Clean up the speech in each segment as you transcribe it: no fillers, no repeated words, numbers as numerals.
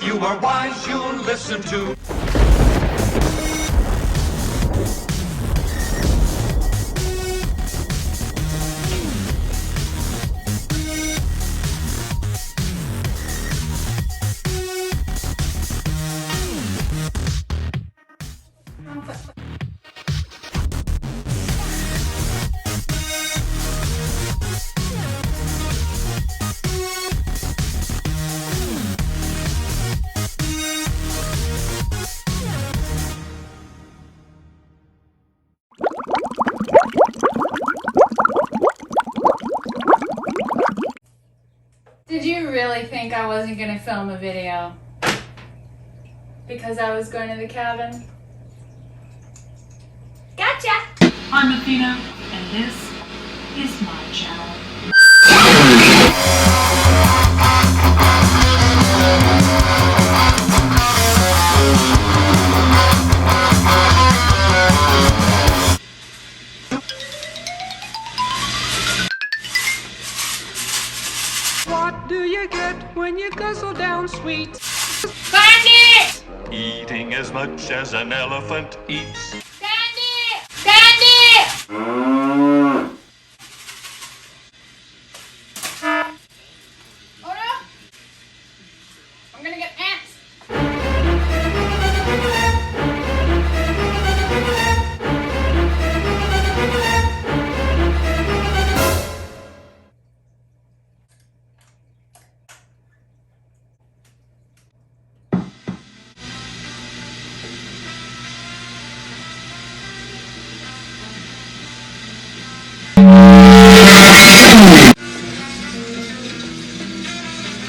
you are wise, you'll listen to. Did you really think I wasn't gonna film a video? Because I was going to the cabin? Gotcha! I'm Athena, and this is my channel. What do you get when you guzzle down sweet? Candy! Eating as much as an elephant eats. Candy! Candy! Oh no! I'm gonna get ants!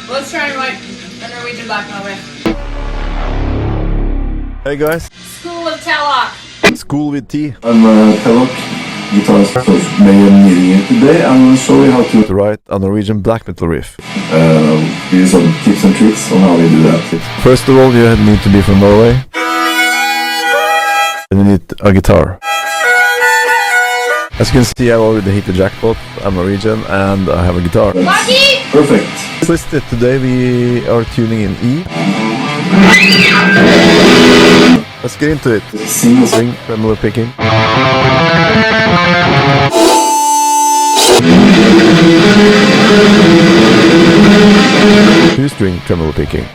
Let's try and write a Norwegian blackmail riff. Hey guys, School of Tellock. School with T. I'm Tellock, guitarist of Mayhem Meeting. Today I'm going to show you how To write a Norwegian black metal riff. give you some tips and tricks on how we do that. First of all, you need to be from Norway. And you need a guitar. As you can see, I already hit the jackpot. I'm Norwegian and I have a guitar. Lucky! Perfect. Listed today, we are tuning in E. Let's get into it. Single String, tremolo picking. Two-string tremolo picking.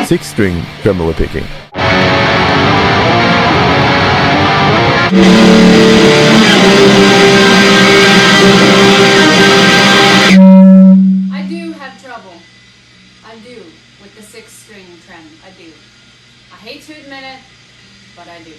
Six-string tremolo picking. I do have trouble. I do. With the 6-string trem. I do. I hate to admit it, but I do.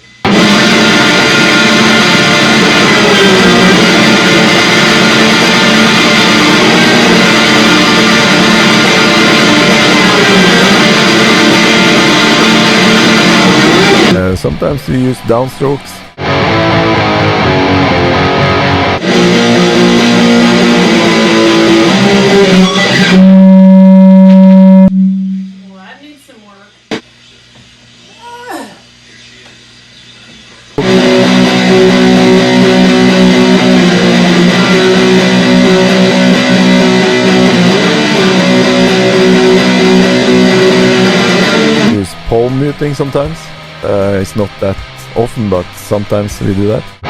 Sometimes we use downstrokes. Well, that needs some work. Ugh. Use palm muting sometimes. It's not that often, but sometimes we do that. I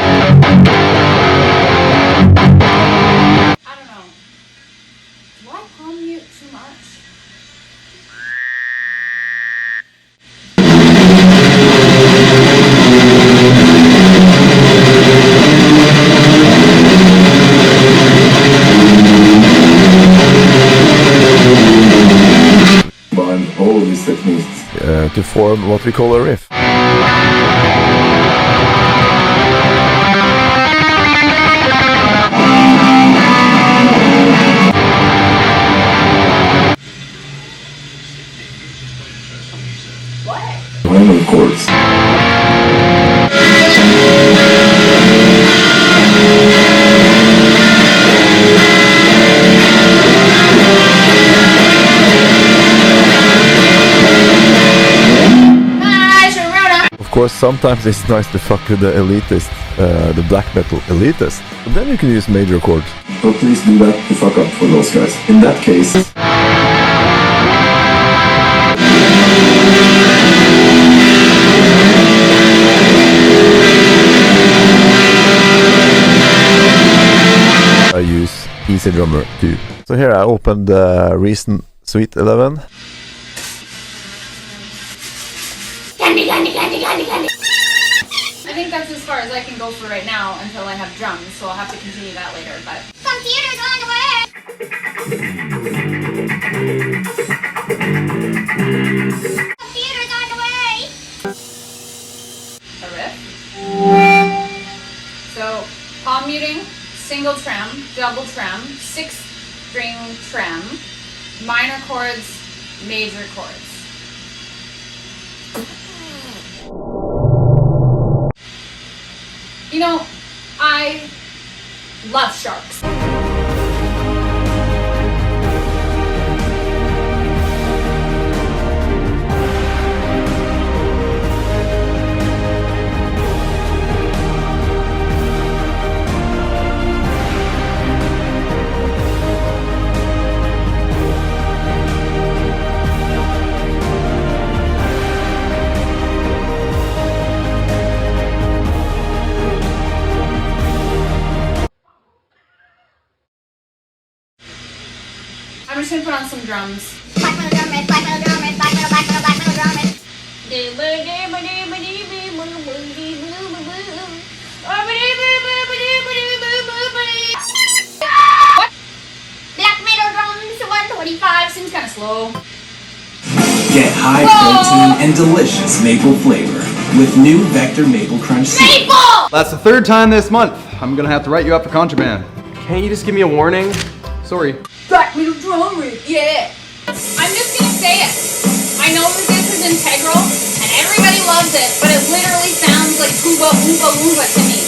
don't know. Do I palm mute too much? combine all these techniques. To form what we call a riff. Minor chords. course, sometimes it's nice to fuck with the elitist, the black metal elitist. But then you can use major chords. So please do that to fuck up for those guys. In that case, I use Easy Drummer too. So here I opened the recent Sweet 11. Candy, candy, candy, candy, candy. I think that's as far as I can go for right now until I have drums, so I'll have to continue that later, but... Computer's on the way! Computer's on the way! A riff. So, palm muting, single trem, double trem, 6-string trem, minor chords, major chords. You know, I love sharks. I'm just gonna put on some drums. Black metal drum riff, black metal drum riff, black metal, black metal, black metal drum riff. What? Black metal drums 125 seems kind of slow. Get high protein and delicious maple flavor with new Vector Maple Crunch cereal. Maple! That's the third time this month. I'm gonna have to write you up for contraband. Can't you just give me a warning? Sorry. Black metal drum riff, yeah. I'm just gonna say it. I know that this is integral and everybody loves it, but it literally sounds like Oompa Loompa to me.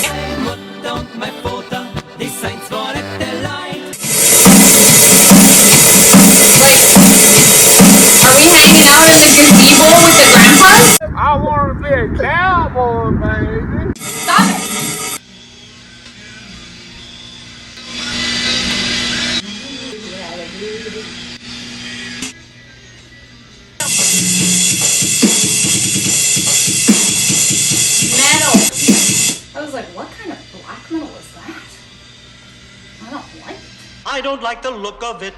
Are we hanging out in the gazebo with the grandpas? I want to be a cowboy, baby. Stop it. Metal. I was like, what kind of black metal is that? I don't like it. I don't like the look of it.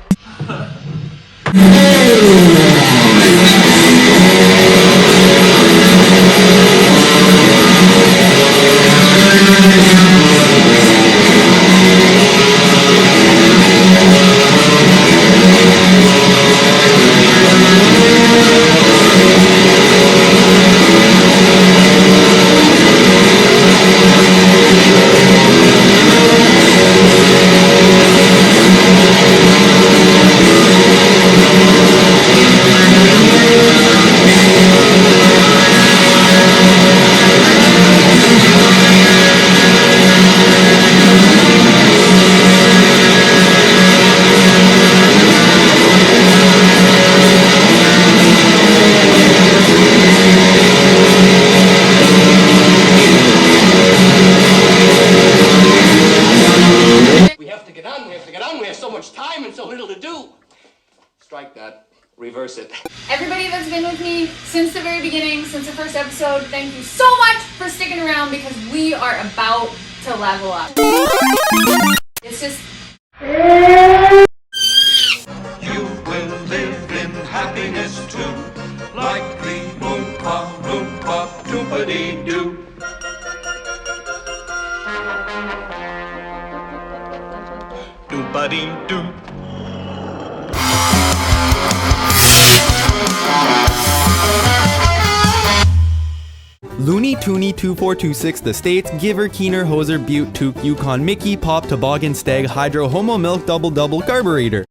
Strike that. Reverse it. Everybody that's been with me since the very beginning, since the first episode, thank you so much for sticking around because we are about to level up. It's just... You will live in happiness too, like the Oompa Loompa Doompa-dee-doo. Doompa-dee-doo. Looney Tooney 2426 The States Giver Keener Hoser Butte Took Yukon Mickey Pop Toboggan Stag Hydro Homo Milk Double Double Carburetor.